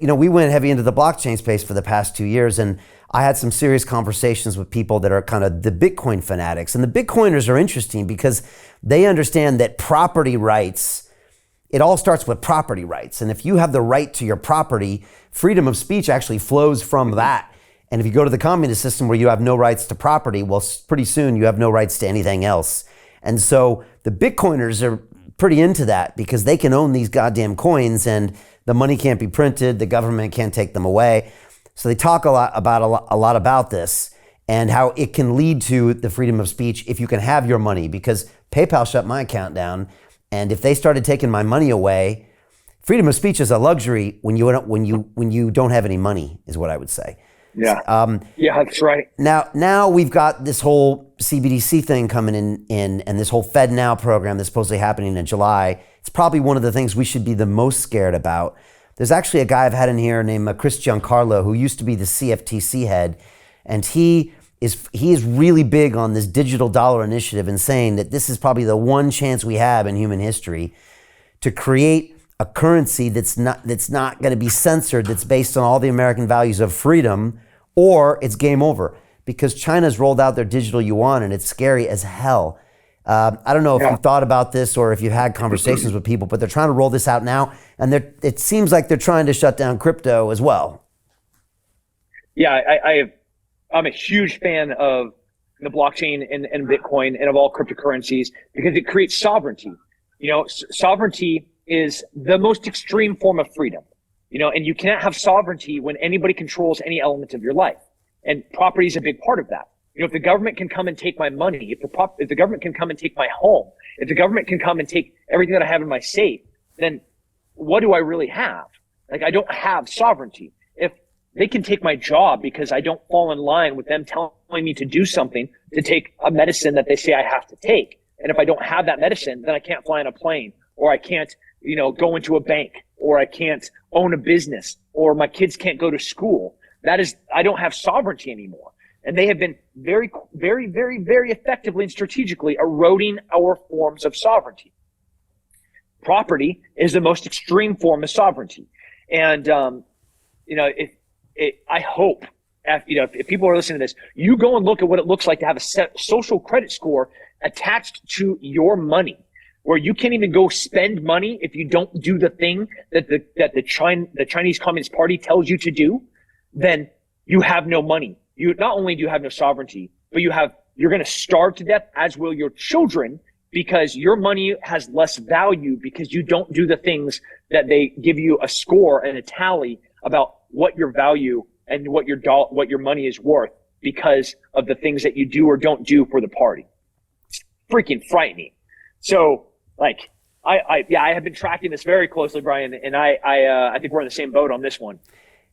We went heavy into the blockchain space for the past 2 years, and I had some serious conversations with people that are kind of the Bitcoin fanatics. And the Bitcoiners are interesting because they understand that property rights, it all starts with property rights. And if you have the right to your property, freedom of speech actually flows from that. And if you go to the communist system where you have no rights to property, well, pretty soon you have no rights to anything else. And so the Bitcoiners are pretty into that because they can own these goddamn coins and the money can't be printed, the government can't take them away. So they talk a lot about this and how it can lead to the freedom of speech if you can have your money, because PayPal shut my account down, and if they started taking my money away, freedom of speech is a luxury when you don't have any money, is what I would say. Yeah. Yeah, that's right. Now we've got this whole CBDC thing coming in and this whole FedNow program that's supposedly happening in July. It's probably one of the things we should be the most scared about. There's actually a guy I've had in here named Chris Giancarlo, who used to be the CFTC head, and he is really big on this digital dollar initiative and saying that this is probably the one chance we have in human history to create a currency that's not going to be censored, that's based on all the American values of freedom, or it's game over. Because China's rolled out their digital yuan and it's scary as hell. I don't know if you've thought about this or if you've had conversations with people, but they're trying to roll this out now, and it seems like they're trying to shut down crypto as well. Yeah, I'm a huge fan of the blockchain and Bitcoin and of all cryptocurrencies because it creates sovereignty. Sovereignty is the most extreme form of freedom, and you cannot have sovereignty when anybody controls any element of your life. And property is a big part of that. If the government can come and take my money, if the government can come and take my home, if the government can come and take everything that I have in my safe, then what do I really have? Like, I don't have sovereignty. If they can take my job because I don't fall in line with them telling me to do something, to take a medicine that they say I have to take. And if I don't have that medicine, then I can't fly on a plane, or I can't, go into a bank, or I can't own a business, or my kids can't go to school. I don't have sovereignty anymore. And they have been very, very, very, very effectively and strategically eroding our forms of sovereignty. Property is the most extreme form of sovereignty. And, I hope, if people are listening to this, you go and look at what it looks like to have a social credit score attached to your money, where you can't even go spend money if you don't do the thing that the Chinese Communist Party tells you to do. Then you have no money. You not only do you have no sovereignty, but you're going to starve to death, as will your children, because your money has less value because you don't do the things that they give you a score and a tally about what your value and what your money is worth because of the things that you do or don't do for the party. It's freaking frightening. So, I have been tracking this very closely, Brian, and I think we're in the same boat on this one.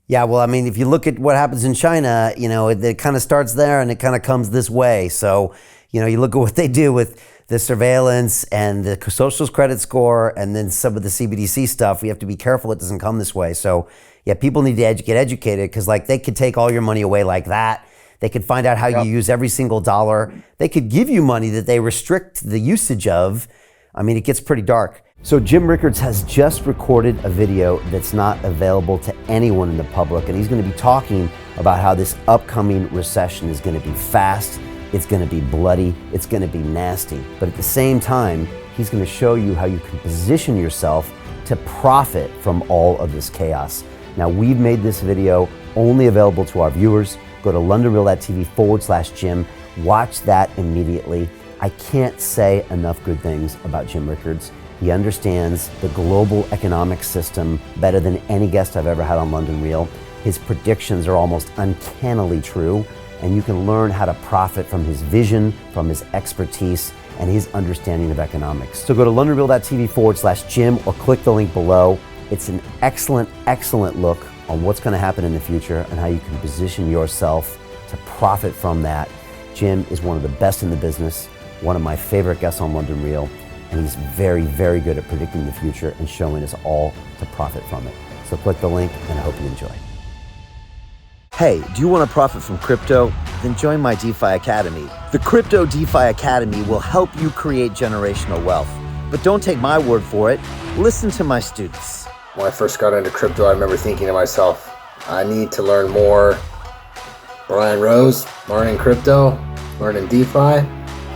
Yeah, well, I mean, if you look at what happens in China, it kind of starts there and it kind of comes this way. So, you look at what they do with the surveillance and the social credit score and then some of the CBDC stuff. We have to be careful it doesn't come this way. So, yeah, people need to get educated because, they could take all your money away like that. They could find out how you use every single dollar. They could give you money that they restrict the usage of. I mean, it gets pretty dark. So Jim Rickards has just recorded a video that's not available to anyone in the public, and he's going to be talking about how this upcoming recession is going to be fast, it's going to be bloody, it's going to be nasty. But at the same time, he's going to show you how you can position yourself to profit from all of this chaos. Now, we've made this video only available to our viewers. Go to londonreal.tv/Jim. Watch that immediately. I can't say enough good things about Jim Rickards. He understands the global economic system better than any guest I've ever had on London Real. His predictions are almost uncannily true, and you can learn how to profit from his vision, from his expertise, and his understanding of economics. So go to londonreal.tv/Jim or click the link below. It's an excellent, excellent look on what's going to happen in the future and how you can position yourself to profit from that. Jim is one of the best in the business, one of my favorite guests on London Real, and he's very, very good at predicting the future and showing us all to profit from it. So click the link, and I hope you enjoy. Hey, do you want to profit from crypto? Then join my DeFi Academy. The Crypto DeFi Academy will help you create generational wealth. But don't take my word for it. Listen to my students. When I first got into crypto, I remember thinking to myself, I need to learn more. Brian Rose, learning crypto, learning DeFi,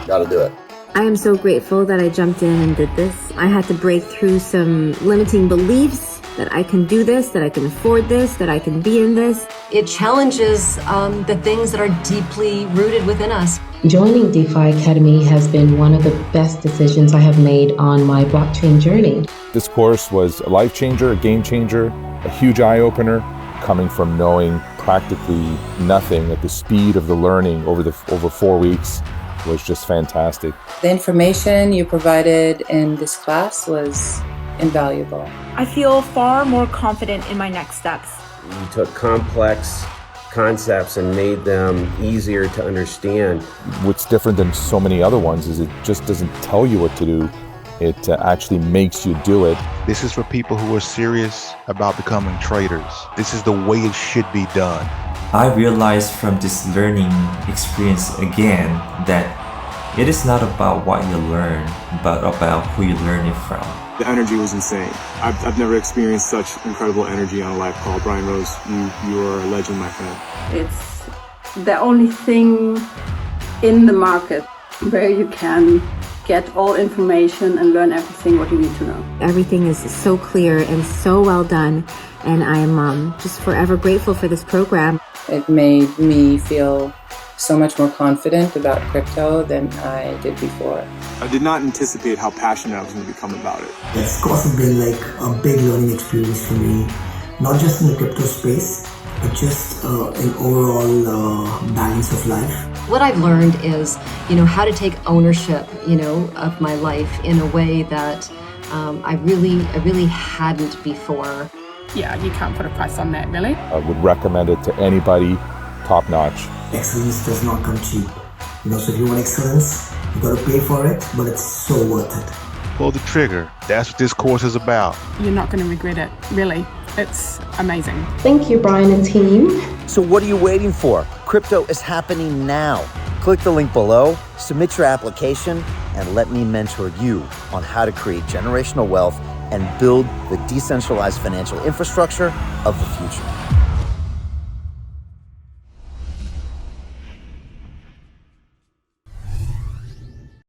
gotta do it. I am so grateful that I jumped in and did this. I had to break through some limiting beliefs that I can do this, that I can afford this, that I can be in this. It challenges the things that are deeply rooted within us. Joining DeFi Academy has been one of the best decisions I have made on my blockchain journey. This course was a life changer, a game changer, a huge eye-opener, coming from knowing practically nothing at the speed of the learning over 4 weeks was just fantastic. The information you provided in this class was invaluable. I feel far more confident in my next steps. You took complex concepts and made them easier to understand. What's different than so many other ones is it just doesn't tell you what to do. It actually makes you do it. This is for people who are serious about becoming traders. This is the way it should be done. I realized from this learning experience again that it is not about what you learn, but about who you learn it from. The energy was insane. I've never experienced such incredible energy on a live call. Brian Rose, you are a legend, my friend. It's the only thing in the market where you can get all information and learn everything what you need to know. Everything is so clear and so well done, and I am just forever grateful for this program. It made me feel so much more confident about crypto than I did before. I did not anticipate how passionate I was going to become about it. It's also been like a big learning experience for me, not just in the crypto space, but just in overall balance of life. What I've learned is, how to take ownership, of my life in a way that I really hadn't before. Yeah, you can't put a price on that, really. I would recommend it to anybody, top notch. Excellence does not come cheap. So if you want excellence, you gotta pay for it, but it's so worth it. Pull the trigger. That's what this course is about. You're not going to regret it, really. It's amazing. Thank you, Brian and team. So what are you waiting for? Crypto is happening now. Click the link below, submit your application, and let me mentor you on how to create generational wealth and build the decentralized financial infrastructure of the future.